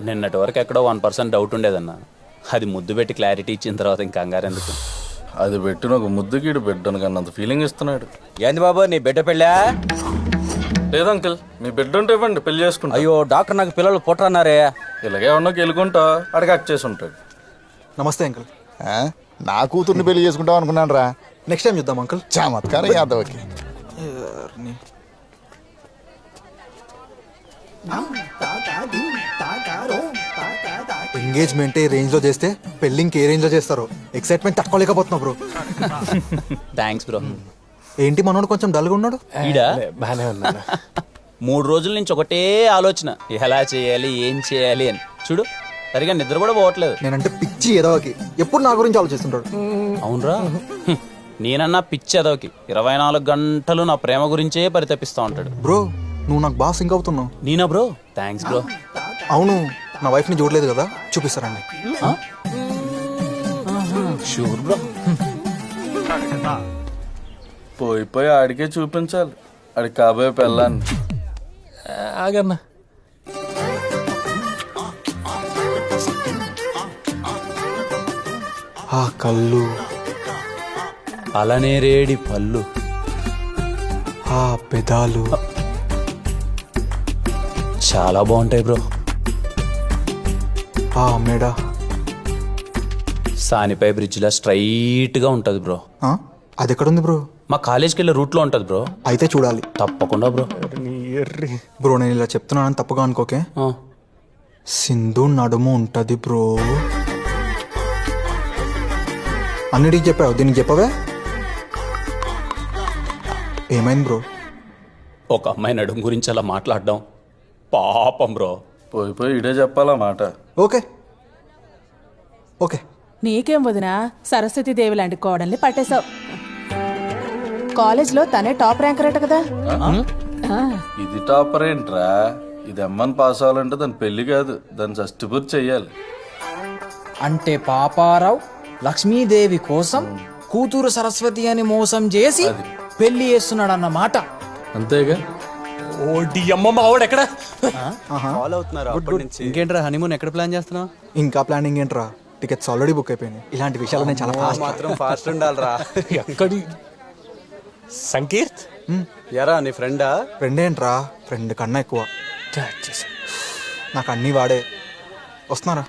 నిన్నటి వరకు ఎక్కడో 1% డౌట్ ఉండేదన్న. అది ముద్దు పెట్టి క్లారిటీ ఇచ్చిన తర్వాత ఇంకా కంగారు ఎందుకు? అది పెట్టిన ఒక ముద్దుకీడు బిడ్డను కన్నా అంత ఫీలింగ్ ఇస్తున్నాడు. ఏంది బాబు నీ బిడ్డ పెళ్ళా? లేదు అంకిల్, మీ బిడ్డ ఉంటే ఇవ్వండి, పెళ్లి చేసుకుంటా. అయ్యో డాక్టర్ నాకు పిల్లలు పుట్టరన్నారే. ఇలాగే ఉన్నా గెలుకుంటా అడిగి అక్ చేసి ఉంటాడు. నమస్తే అంకుల్. నా కూతుర్ని పెళ్లి చేసుకుంటాం అనుకున్నాను రా. నెక్స్ట్ టైం చూద్దాం అంకుల్. చమత్కారం యాదవ్కి. ఎంగేజ్మెంట్ ఏ రేంజ్ లో చేస్తే పెళ్లి ఇంకే రేంజ్ లో చేస్తారో ఎక్సైట్మెంట్ తట్టుకోలేకపోతున్నా బ్రో. Thanks bro. ఏంటి మనోడు కొంచెం డల్గా ఉన్నాడు? ఈడా బానే ఉన్నా. 3 రోజుల నుంచి ఒకటే ఆలోచన, ఎలా చేయాలి ఏం చేయాలి అని. చూడు సరిగా నిద్ర కూడా పోవట్లేదు. నేనంటే పిచ్చి ఏదోకి ఎప్పుడు నా గురించి ఆలోచిస్తుంటాడు. అవునరా, నేనన్నా పిచ్చి ఎదవకి 24 గంటలు నా ప్రేమ గురించే పరితపిస్తా ఉంటాడు. బ్రో నువ్వు నాకు బాగా సింక్ అవుతున్నావు. నేనా బ్రో? Thanks bro. అవును, నా వైఫ్ ని చూడలేదు కదా, చూపిస్తారండి. Sure bro. పోయి ఆడికే చూపించాలి, ఆడికి కాబోయే పెళ్ళాన్ని. ఆగన్నా. ఆ కళ్ళు, అలానే రేడి పళ్ళు, ఆ పెదాలు చాలా బాగుంటాయి బ్రో. ఆ మెడ, సానిపై బ్రిడ్జ్లా స్ట్రైట్ గా ఉంటది బ్రో. అది ఎక్కడుంది బ్రో? మా కాలేజ్కి వెళ్ళే రూట్ లో ఉంటది బ్రో. అయితే చూడాలి తప్పకుండా బ్రో. బ్రో. నేను ఇలా చెప్తున్నానని తప్పుగా అనుకోకే. ఆ, సింధు నడుము ఉంటది బ్రో. అన్నిటికి చెప్పావు, దీనికి చెప్పవే? ఏమైంది బ్రో? ఒక అమ్మాయి నడుము గురించి అలా మాట్లాడడం పాపం బ్రో. పోయి ఇడే చెప్పాలా మాట. Okay okay. నీకేం వదినా, సరస్వతి దేవి లాంటి కోడల్ని పట్టేశావు. కాలేజ్లో తనే టాప్ ర్యాంకర్ అట కదా. ఇది టాపర్ ఏంట్రా? ఇది అమ్మని పాస్ అవ్వాలంటే దాని పెళ్లి కాదు, దాన్ని షష్టిపూర్తి చెయ్యాలి. అంటే పాపారావు లక్ష్మీదేవి కోసం కూతురు సరస్వతి అని మోసం చేసి పెళ్లి చేస్తున్నాడు అన్నమాట. అంతేగా. ఓడి అమ్మ మా వాడు ఎక్కడ? ఇంకేంట్రా హనీమూన్ ఎక్కడ ప్లాన్ చేస్తున్నావు? ఇంకా ప్లానింగ్ ఏంట్రా? టికెట్స్ ఆల్రెడీ బుక్ అయిపోయినాయి. ఇలాంటి విషయాలు నేను చాలా ఫాస్ట్. మాత్రం ఫాస్ట్ ఉండాలిరా. ఎక్కడి సంకీర్త్? ఎరా నీ ఫ్రెండా? ఫ్రెండ్ ఏంట్రా, ఫ్రెండ్ కన్నా ఎక్కువ. నాకు అన్నీ వాడే. వస్తున్నారా?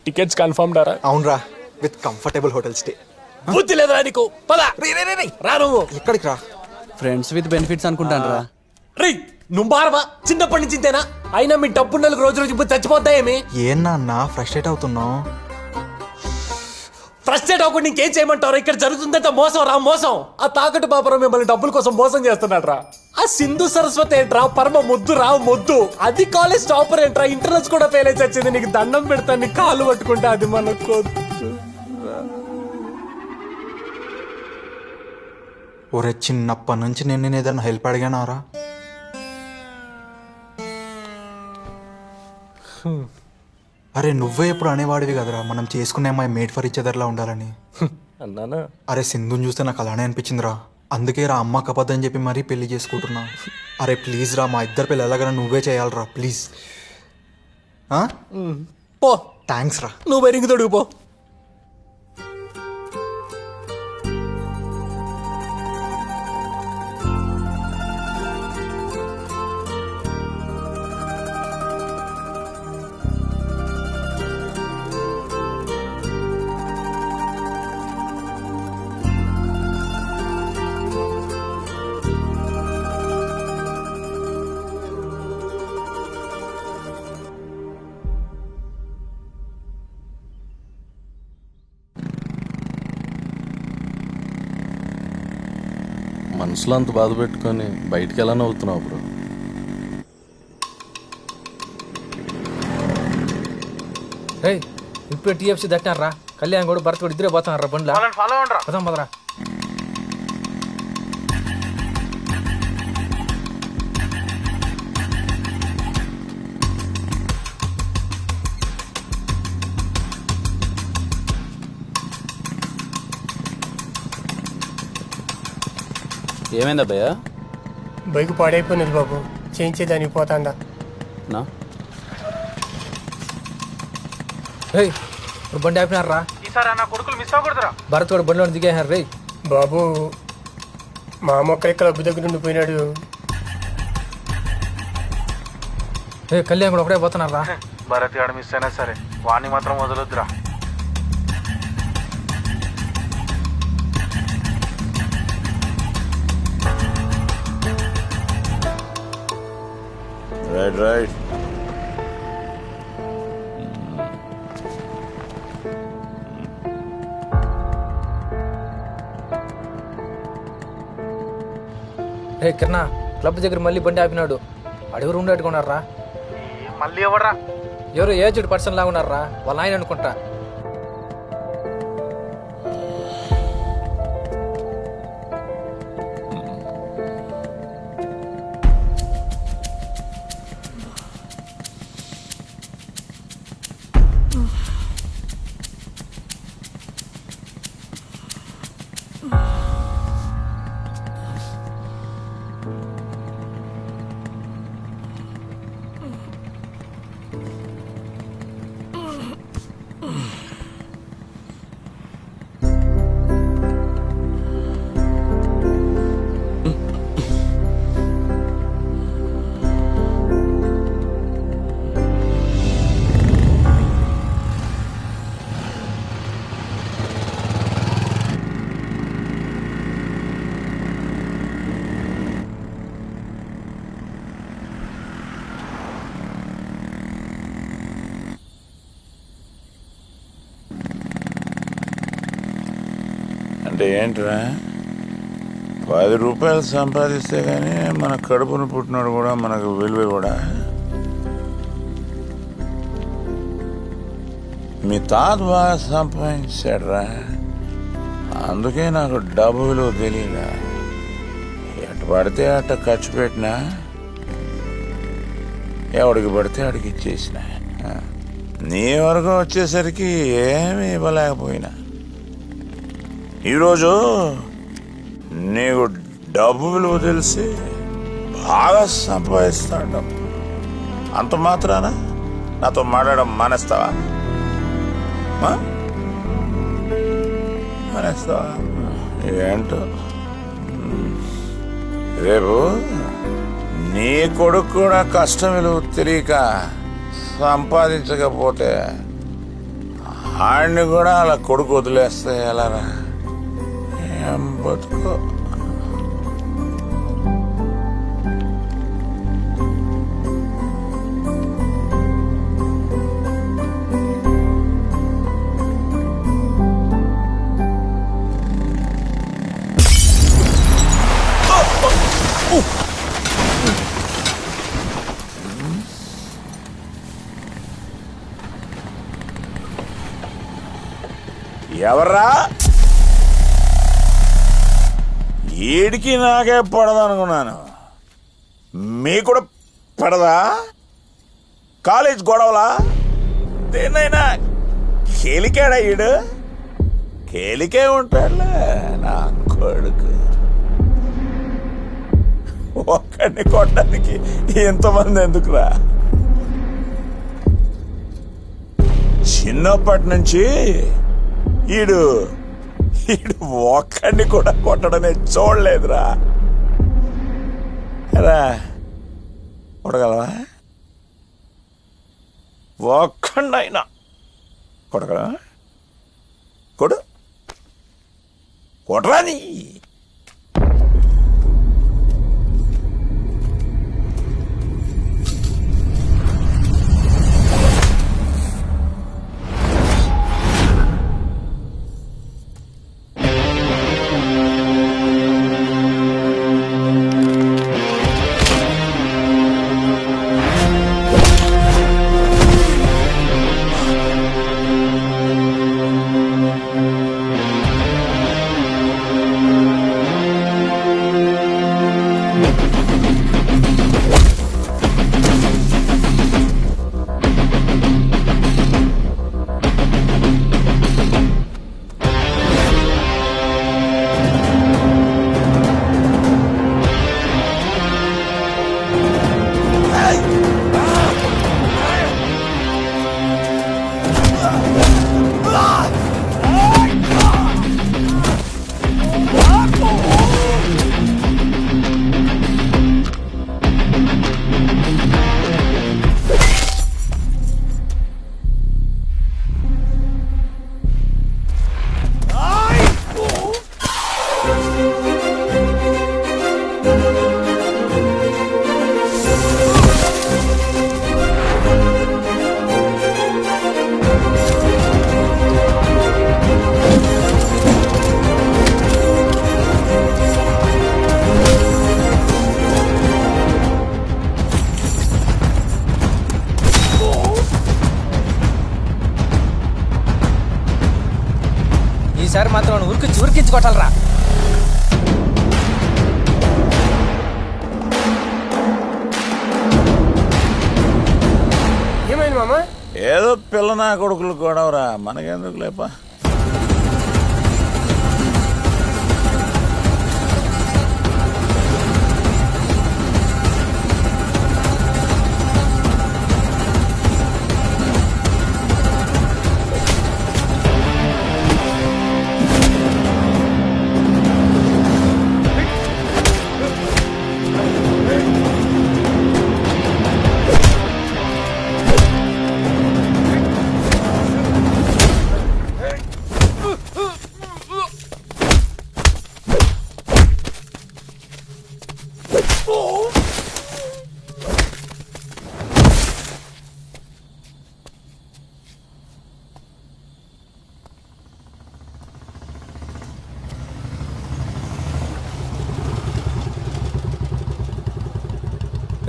టికెట్స్ కన్ఫర్మ్ డారా? అవునరా, విత్ కంఫర్టబుల్ హోటల్ స్టే. బుద్ధి లేదురా నీకు? పద రా. నువ్వు ఎక్కడికి రా? ఫ్రెండ్స్ విత్ బెనిఫిట్స్ అనుకుంటాను రా. రీ నువ్వు బారవా? చిన్నప్పటి నుంచి ఇంతేనా? అయినా మీ డబ్బు నెలకు రోజు ఇప్పుడు చచ్చిపోతాయేమి? ఏం నాన్న ఫ్రస్ట్రేట్ అవుతున్నావు? ఫ్రస్ట్రేట్ అవ్వకుండా ఇంకేం చేయమంటారు? ఇక్కడ జరుగుతుందంటే మోసం రా, మోసం. ఆ తాకట్టు పాపరం మిమ్మల్ని డబ్బుల కోసం మోసం చేస్తున్నాడు రా. ఆ సింధు సరస్వతి ఏంట్రా, పరమ మొద్దు రా మొద్దు. అది కాలేజ్ టాపర్ ఏంట్రా, ఇంటర్నల్స్ కూడా ఫెయిల్ అయితే వచ్చింది. నీకు దండం పెడతాను, నీ కాళ్ళు పట్టుకుంటే. అది మనకు ఒరే, చిన్నప్పటి నుంచి నేను ఏదైనా హెల్ప్ అడిగానారా? అరే నువ్వే ఎప్పుడు అనేవాడివి కదరా, మనం చేసుకునే అమ్మాయి మేడ్ ఫర్ ఈచ్ అదర్లా ఉండాలని. అన్నానా? అరే సింధుని చూస్తే నాకు అలానే అనిపించిందిరా. అందుకే రా అమ్మ కపద్దని చెప్పి మరీ పెళ్లి చేసుకుంటున్నా. అరే ప్లీజ్ రా, మా ఇద్దరు పెళ్ళి ఎలాగైనా నువ్వే చేయాలరా ప్లీజ్. పో, థ్యాంక్స్ రా. నువ్వు బెరింగ్ తొడుగు పో. మనసులో అంత బాధ పెట్టుకొని బయటికి ఎలా నవ్వుతున్నావు బ్రో? ఇప్పుడు టీఎఫ్సీ దట్టారా, కళ్యాణ్ కూడా భరత్ కూడా ఇద్దరే పోతున్నారా బండ్లా. పదాం పదరా. ఏమైందా భయ్యా? బైక్ పాడైపోయినది బాబు, చేయించేదానికి పోతాందా? నా ఏయ్ ఇప్పుడు బండి ఆపినారా ఈసారి నా కొడుకులు మిస్ అవ్వకూడదురా. భరత్ కూడా బండిలో దిగేసారు రే. బాబు మా మొక్క ఇక్కడ అబ్బు దగ్గర నుండి పోయినాడు. ఏ కళ్యాణ్ కూడా ఒకటే పోతున్నారా. భరత్ గాడు మిస్ అయినా సరే వాణ్ణి మాత్రం వదలొద్దురా. Right right. రే కిరణ్ క్లబ్ దగ్గర మళ్ళీ బండి ఆపినాడు. అడుగురు ఉండేట్టుకున్నారా. మళ్ళీ ఎవడరా? ఎవరు ఏజ్డ్ పర్సన్ లాగా ఉన్నారా, వాళ్ళ ఆయన అనుకుంటా. అంటే ఏంట్రా, 10 రూపాయలు సంపాదిస్తే కానీ మన కడుపును పుట్టినాడు కూడా మనకు విలువ కూడా. మీ తాత బాగా సంపాదించాడురా, అందుకే నాకు డబ్బు విలువ తెలియదా. ఎటు పడితే అట్ట ఖర్చు పెట్టినా, ఎవడికి పడితే అడిగి ఇచ్చేసిన. నీ వరకు వచ్చేసరికి ఏమీ ఇవ్వలేకపోయినా, ఈరోజు నీకు డబ్బు విలువ తెలిసి బాగా సంపాదిస్తాడు. అంత మాత్రాన నాతో మాట్లాడడం మానేస్తావా? మానేస్తావా ఏంటో. రేపు నీ కొడుకు కూడా కష్టం విలువ తెలియక సంపాదించకపోతే ఆడిని కూడా అలా కొడుకు వదిలేస్తే ఎలారా? ఏం బతుకో. ఎవర్రా? ఈడికి నాకే పడదనుకున్నాను, మీకు కూడా పడదా? కాలేజ్ గొడవలా? దేన్నైనా కేలికాడా ఈడు? కేలికే ఉంటాడులే నా కొడుకు. ఒక్కడిని కొట్టడానికి ఎంతమంది ఎందుకురా? చిన్నప్పటి నుంచి ఈడు ఒక్కడిని కూడా కొట్టడమే చూడలేదురా. రా కొట్టగలవా? ఒక్కడైనా కొట్టగలవా? కొట్టరా నీ. ఈసారి మాత్రం ఉరికించి కొట్టాలరా. ఏమైంది మామ? ఏదో పిల్ల నా కొడుకులు గొడవరా, మనకెందుకు లేపా.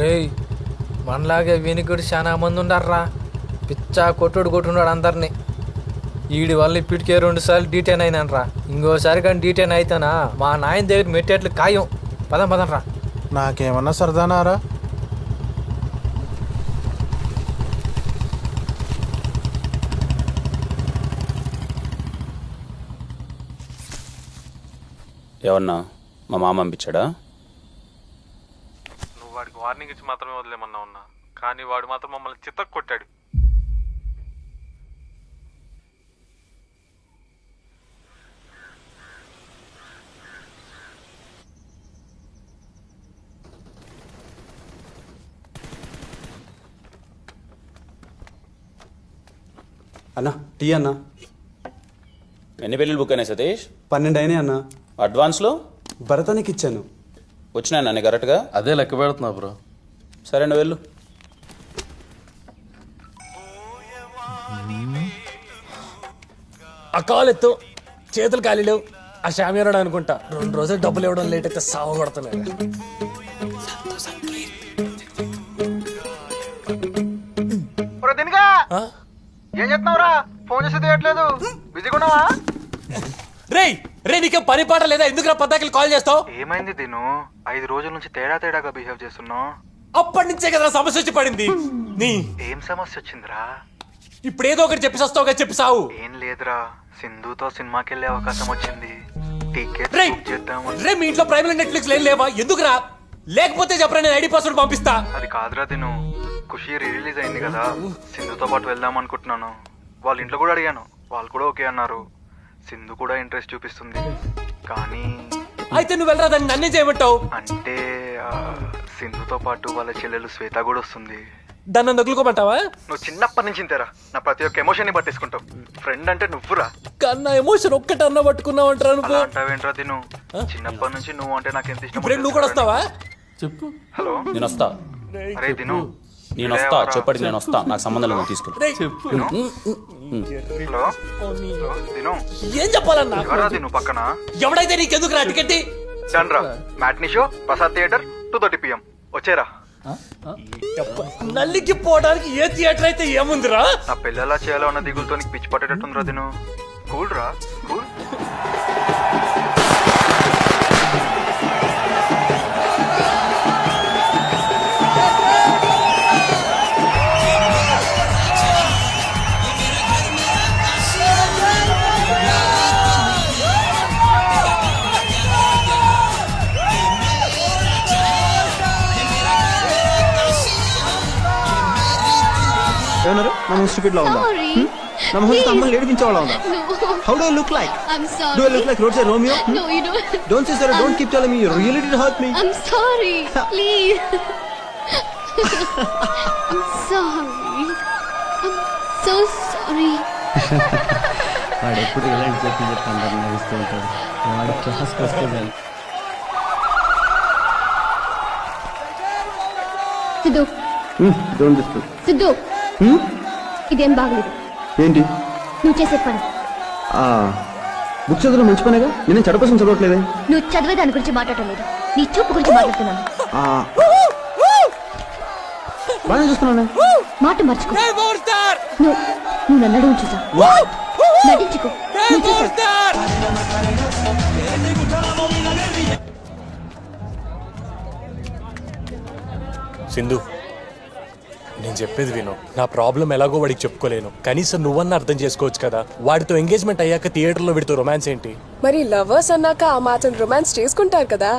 రేయ్, మనలాగే వినికుడు చాలా మంది ఉండారా. పిచ్చా కొట్టున్నాడు అందరినీ. ఈడి వల్ల ఇప్పటికే 2 సార్లు డీటెయిన్ అయినానరా. ఇంకోసారి కానీ డీటెయిన్ అయితేనా మా నాయన దగ్గర మెట్టేట్లు ఖాయం. పదంరా. నాకేమన్నా సరదానారా? ఎవరన్నా మా మామ పంపించాడా? నువ్వు వాడికి వార్నింగ్ ఇచ్చి మాత్రమే వదిలేమన్నా ఉన్నా, కానీ వాడు మాత్రం మమ్మల్ని చిత్తకు కొట్టాడు. అన్నా టీ అన్నా. ఎన్ని పెళ్ళిళ్ళు బుక్ అయినాయి సతీష్? 12 అయినాయి అన్నా. అడ్వాన్స్లో భరతానికి ఇచ్చాను. వచ్చినాయి అన్న కరెక్ట్గా? అదే లెక్క పెడుతున్నా బ్రో. సరే నువ్వు వెళ్ళు. ఆ కాలు ఎత్తు, చేతులు ఖాళీ లేవు. ఆ షామియానాడు అనుకుంటా 2 రోజులు డబ్బులు ఇవ్వడం లేట్ అయితే సాగు కొడుతున్నాడు. ఏం చెప్తున్నావురా? ఫోన్ చేసి తీయట్లేదు, బిజీగా ఉన్నావా? రే నీకేం పని పాట లేదా? ఎందుకు పద్దాకి కాల్ చేస్తావు? ఏమైంది దీను? 5 రోజుల నుంచి తేడాగా బిహేవ్ చేస్తున్నావు. అప్పటి నుంచే కదా సమస్య వచ్చి పడింది. నీ ఏం సమస్య వచ్చిందిరా? ఇప్పుడు ఏదో ఒకటి చెప్పి వస్తావుగా, చెప్పి సావు. ఏం లేదురా, సింధుతో సినిమాకి వెళ్ళే అవకాశం వచ్చింది. టికెట్ రే బుక్ చేద్దామని. రే మీ ఇంట్లో ప్రైమ్ నెట్ఫ్లిక్స్ లేవా? ఎందుకురా? లేకపోతే చెప్పరా, నేను ఐడి పాస్వర్డ్ పంపిస్తా. అది కాదురా దీను, ఖుషి రిలీజ్ అయింది కదా, సింధుతో పాటు వెళ్దాం అనుకుంటున్నాను. వాళ్ళ ఇంట్లో కూడా అడిగాను, వాళ్ళు కూడా ఓకే అన్నారు. సింధు కూడా ఇంట్రెస్ట్ చూపిస్తుంది, కానీ అయితే నువ్వు వెళ్ళరా, దాన్ని నన్నే చేయమంటావు? అంటే సింధుతో పాటు వాళ్ళ చెల్లెలు శ్వేత కూడా వస్తుంది. దాన్ని వదులుకోమంటావా? నువ్వు చిన్నప్పటి నుంచి ఇంతేరా, నా ప్రతి ఒక్క ఎమోషన్ ని పట్టేసుకుంటావు. ఫ్రెండ్ అంటే నువ్వురా. కన్నా ఎమోషన్ ఒక్కటి అన్న పట్టుకున్నావు అంటారా నువ్వు? అలా అంటావేంట్రా తిను? చిన్నప్పటి నుంచి నువ్వు అంటే నాకు ఎంత ఇష్టం. నువ్వు కూడా వస్తావా? చెప్పు. హలో, నేను వస్తా. అరే తిను, నేను వస్తా, చెప్పటికి నేను వస్తా. నాకు సంబంధం లేదు, తీసుకెళ్ళి. హలో తిను, ఏం చెప్పాలన్నా? ఎవరా తిను పక్కన? ఎవడైతే నీకెందుకు రా టికెట్? డన్రా, matinee show, Prasad theatre, 2:30 PM. వచ్చేరా. నల్లికి పోవడానికి ఏ థియేటర్ అయితే ఏముందిరా? నా పిల్లలా చేయాలో అన్న దిగులతో నీకు పిచ్చి పట్టేటట్టుందిరా తిను. కూల్ రా, కూల్. ఏమన్నారు? నా ముఖం స్టూపిడ్ లా ఉందా? నా ముఖం అమ్మని ఏడిపించేవాళ్ళ ఉందా? How do I look like? Do I look like road side Romeo? No, you don't. Don't say sorry, don't keep telling me. You really did hurt me. I'm sorry. Please. I'm sorry. I'm so sorry. వాడు ఎప్పుడు ఇలాంటి చెప్తాను నవ్విస్తూ ఉంటాడు. వాడు క్లాస్కి వస్తే సిద్ధు, సిద్ధు, ఇదేం బాగలేదు. ఏంటి నువ్వు చేసే పని? బుక్ చదవడం మంచి పనేగా. నేను చెడ కోసం చదవట్లేదే. నువ్వు చదివే దాని గురించి మాట్లాడటం లేదు, నీ చూపు గురించి మాట్లాడుతున్నాను. బాగా చూస్తున్నాను. మాట మర్చుకో. నువ్వు నన్ను అడుగు చూసా. నటించుకో. నువ్వు చూసా. సింధు, నేను చెప్పేది విను. నా ప్రాబ్లం ఎలాగో వాడికి చెప్పుకోలేను. కనీసం నువ్వన్నా అర్థం చేసుకోవచ్చు కదా. వాడితో ఎంగేజ్మెంట్ అయ్యాక థియేటర్లో వీడితో రొమాన్స్ ఏంటి? మరి లవర్స్ అన్నాక ఆ మాత్రం రొమాన్స్ చేసుకుంటారు కదా.